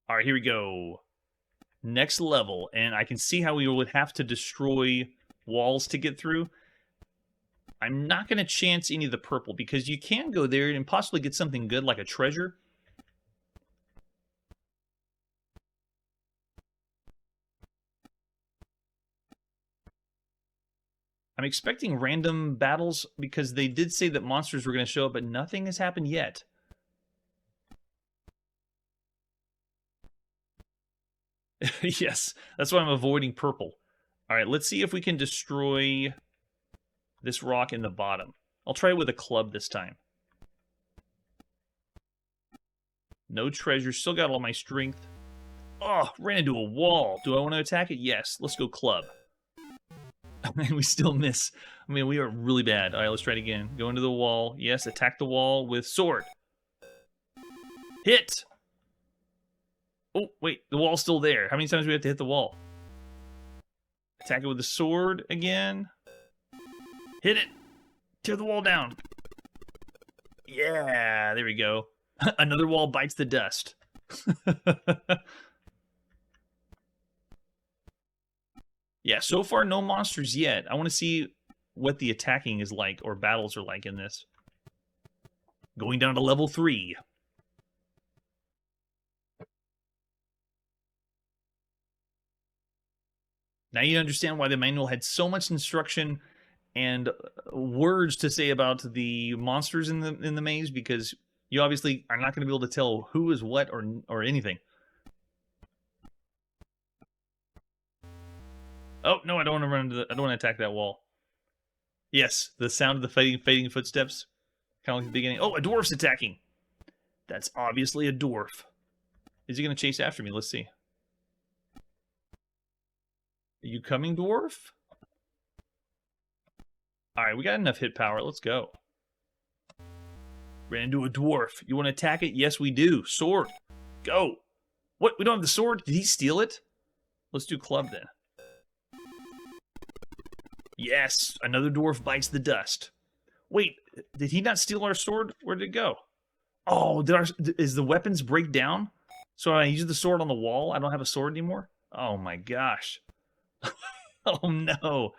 All right, here we go. Next level, and I can see how we would have to destroy walls to get through. I'm not going to chance any of the purple, because you can go there and possibly get something good, like a treasure. I'm expecting random battles because they did say that monsters were going to show up, but nothing has happened yet. Yes, that's why I'm avoiding purple. All right, let's see if we can destroy this rock in the bottom. I'll try it with a club this time. No treasure, still got all my strength. Oh, ran into a wall. Do I want to attack it? Yes, let's go club. And we still miss. I mean, we are really bad. All right, let's try it again. Go into the wall. Yes, attack the wall with sword. Hit! Oh, wait, the wall's still there. How many times do we have to hit the wall? Attack it with the sword again. Hit it! Tear the wall down. Yeah, there we go. Another wall bites the dust. Yeah, so far no monsters yet. I want to see what the attacking is like, or battles are like in this. Going down to level 3. Now you understand why the manual had so much instruction and words to say about the monsters in the maze, because you obviously are not going to be able to tell who is what or anything. Oh no, I don't want to run into I don't want to attack that wall. Yes, the sound of the fading footsteps, kind of like the beginning. Oh, a dwarf's attacking. That's obviously a dwarf. Is he going to chase after me? Let's see. Are you coming, dwarf? Alright, we got enough hit power. Let's go. Ran into a dwarf. You want to attack it? Yes, we do. Sword. Go. What? We don't have the sword? Did he steal it? Let's do club then. Yes, another dwarf bites the dust. Wait, did he not steal our sword? Where did it go? Oh, is the weapons break down? So I use the sword on the wall? I don't have a sword anymore? Oh my gosh. Oh no.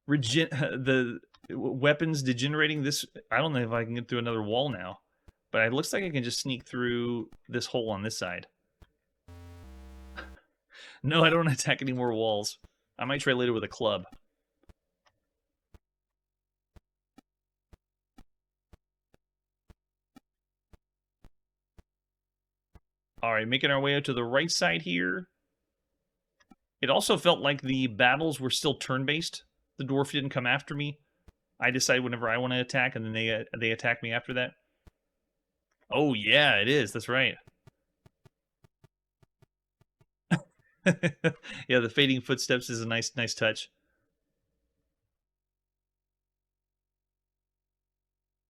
The weapons degenerating this. I don't know if I can get through another wall now. But it looks like I can just sneak through this hole on this side. No, I don't want to attack any more walls. I might try later with a club. Alright, making our way out to the right side here. It also felt like the battles were still turn-based. The dwarf didn't come after me. I decide whenever I want to attack, and then they attack me after that. Oh yeah, it is. That's right. Yeah, the fading footsteps is a nice touch.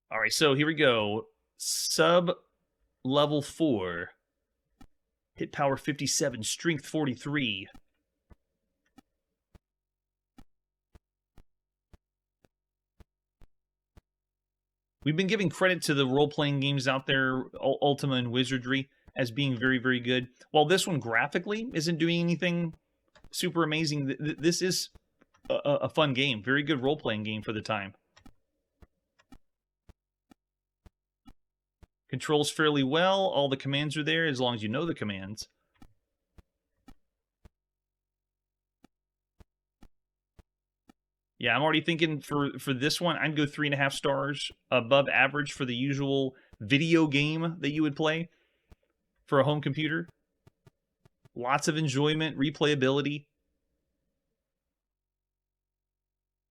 All right, so here we go. Sub level 4. Hit power 57, strength 43. We've been giving credit to the role-playing games out there, Ultima and Wizardry, as being very, very good. While this one graphically isn't doing anything super amazing, this is a fun game. Very good role-playing game for the time. Controls fairly well. All the commands are there, as long as you know the commands. Yeah, I'm already thinking for this one, I'd go 3.5 stars, above average for the usual video game that you would play for a home computer. Lots of enjoyment, replayability.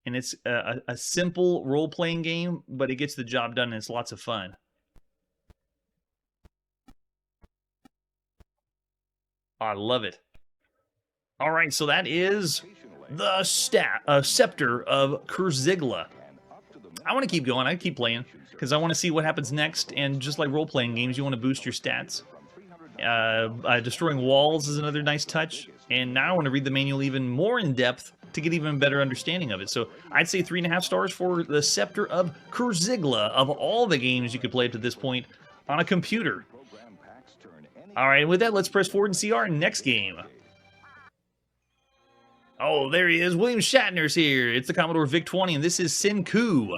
And it's a simple role-playing game, but it gets the job done and it's lots of fun. I love it. All right, so that is the Scepter of Kzirgla. I want to keep going. I keep playing because I want to see what happens next. And just like role-playing games, you want to boost your stats. Destroying walls is another nice touch. And now I want to read the manual even more in depth to get even better understanding of it. So I'd say 3.5 stars for the Scepter of Kzirgla of all the games you could play to this point on a computer. All right, with that, let's press forward and see our next game. Oh, there he is. William Shatner's here. It's the Commodore VIC-20, and this is Senku.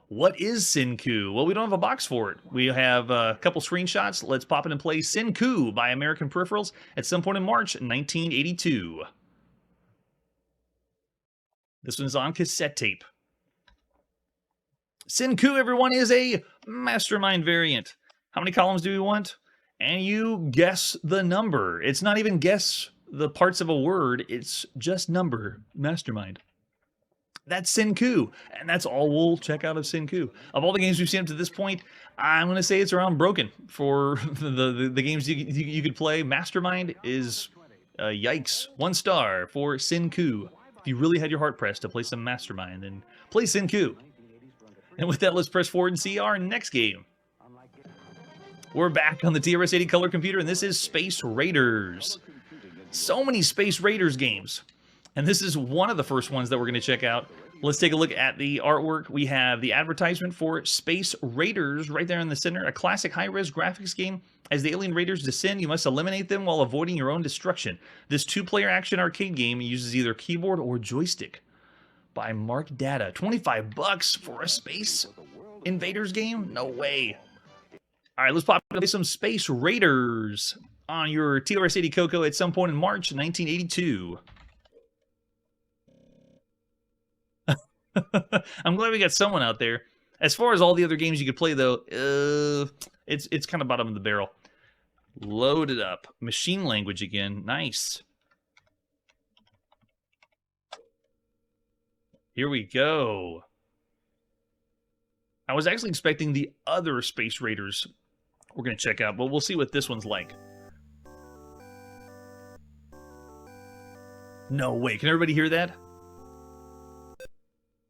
What is Senku? Well, we don't have a box for it. We have a couple screenshots. Let's pop it and play Senku by American Peripherals at some point in March 1982. This one's on cassette tape. Senku, everyone, is a mastermind variant. How many columns do we want? And you guess the number. It's not even guess the parts of a word. It's just number. Mastermind. That's Senku, and that's all we'll check out of Senku. Of all the games we've seen up to this point, I'm going to say it's around broken for the games you could play. Mastermind is yikes. 1 star for Senku. If you really had your heart pressed to play some Mastermind, then play Senku. And with that, let's press forward and see our next game. We're back on the TRS-80 color computer, and this is Space Raiders. So many Space Raiders games. And this is one of the first ones that we're going to check out. Let's take a look at the artwork. We have the advertisement for Space Raiders right there in the center. A classic high-res graphics game. As the alien raiders descend, you must eliminate them while avoiding your own destruction. This 2-player action arcade game uses either keyboard or joystick. By Mark Data. $25 for a Space Invaders game? No way. All right, let's pop into some Space Raiders on your TRS-80 Coco at some point in March 1982. I'm glad we got someone out there. As far as all the other games you could play, though, it's kind of bottom of the barrel. Load it up. Machine language again. Nice. Here we go. I was actually expecting the other Space Raiders we're going to check out, but we'll see what this one's like. No way. Can everybody hear that?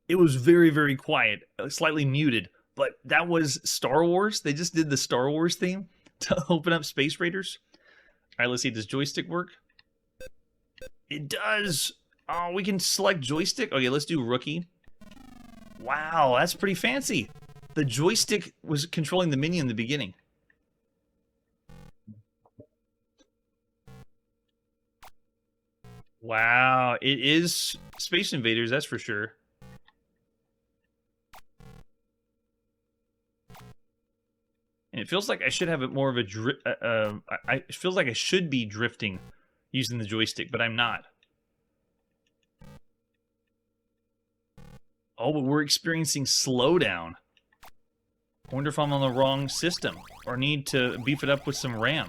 It was very, very quiet, slightly muted, but that was Star Wars. They just did the Star Wars theme to open up Space Raiders. All right, let's see. Does joystick work? It does. Oh, we can select joystick. Okay, let's do rookie. Wow, that's pretty fancy. The joystick was controlling the menu in the beginning. Wow, it is Space Invaders, that's for sure. And it feels like I should have it more of a it feels like I should be drifting using the joystick, but I'm not. Oh, but we're experiencing slowdown. I wonder if I'm on the wrong system or need to beef it up with some RAM.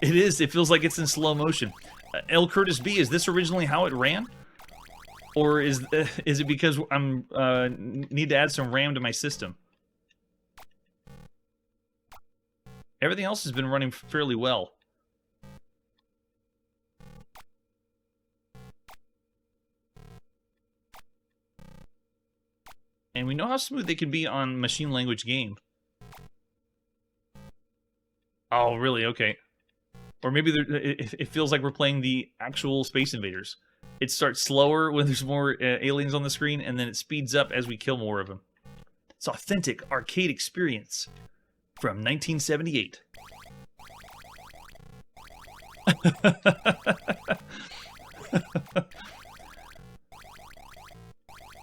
It is. It feels like it's in slow motion. L. Curtis B, is this originally how it ran? Or is it because I'm need to add some RAM to my system? Everything else has been running fairly well. And we know how smooth they can be on machine language game. Oh, really? Okay. Or maybe it feels like we're playing the actual Space Invaders. It starts slower when there's more aliens on the screen, and then it speeds up as we kill more of them. It's authentic arcade experience from 1978.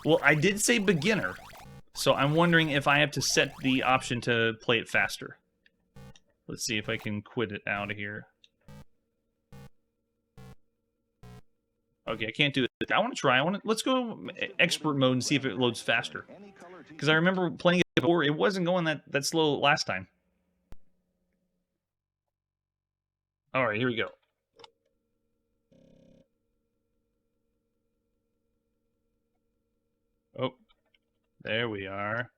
Well, I did say beginner, so I'm wondering if I have to set the option to play it faster. Let's see if I can quit it out of here. Okay, I can't do it. I want to try. Let's go expert mode and see if it loads faster. Because I remember playing it before, it wasn't going that slow last time. All right, here we go. Oh, there we are.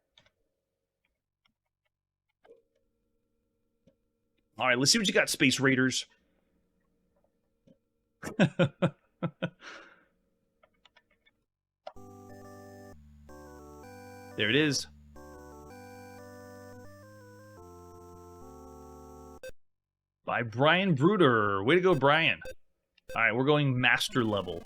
All right, let's see what you got, Space Raiders. There it is. By Brian Bruder. Way to go, Brian. All right, we're going master level.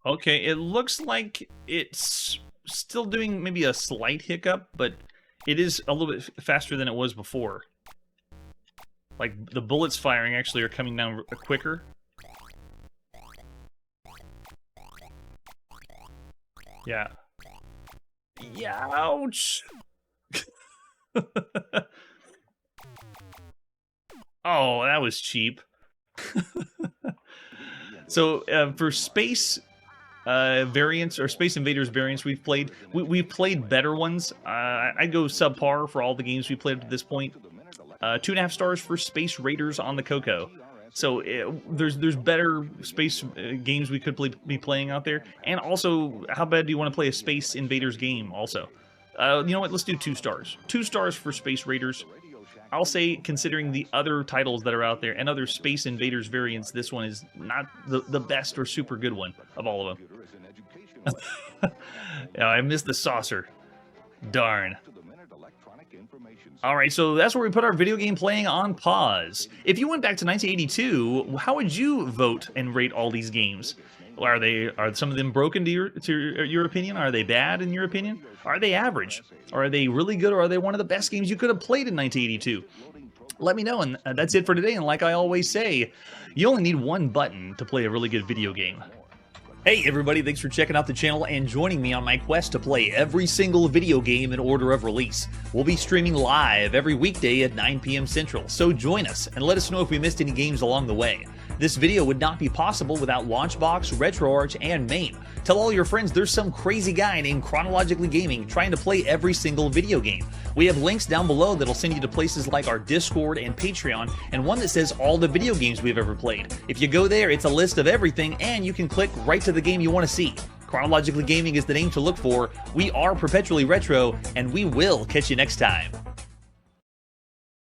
Okay, it looks like it's still doing maybe a slight hiccup, but it is a little bit faster than it was before. Like, the bullets firing actually are coming down quicker. Yeah. Yeah, ouch! Oh, that was cheap. So, for Space variants, or Space Invaders variants we've played, we've played better ones. I'd go subpar for all the games we played up to this point. 2.5 stars for Space Raiders on the Coco. So there's better space games we could be playing out there. And also, how bad do you want to play a Space Invaders game also? You know what, let's do 2 stars. 2 stars for Space Raiders. I'll say, considering the other titles that are out there and other Space Invaders variants, this one is not the best or super good one of all of them. Yeah, I missed the saucer. Darn. Alright, so that's where we put our video game playing on pause. If you went back to 1982, how would you vote and rate all these games? Are some of them broken to your opinion? Are they bad in your opinion? Are they average? Are they really good, or are they one of the best games you could have played in 1982? Let me know, and that's it for today. And like I always say, you only need one button to play a really good video game. Hey everybody, thanks for checking out the channel and joining me on my quest to play every single video game in order of release. We'll be streaming live every weekday at 9 p.m. Central, so join us and let us know if we missed any games along the way. This video would not be possible without Launchbox, RetroArch, and MAME. Tell all your friends there's some crazy guy named Chronologically Gaming trying to play every single video game. We have links down below that'll send you to places like our Discord and Patreon, and one that says all the video games we've ever played. If you go there, it's a list of everything, and you can click right to the game you want to see. Chronologically Gaming is the name to look for. We are perpetually retro, and we will catch you next time.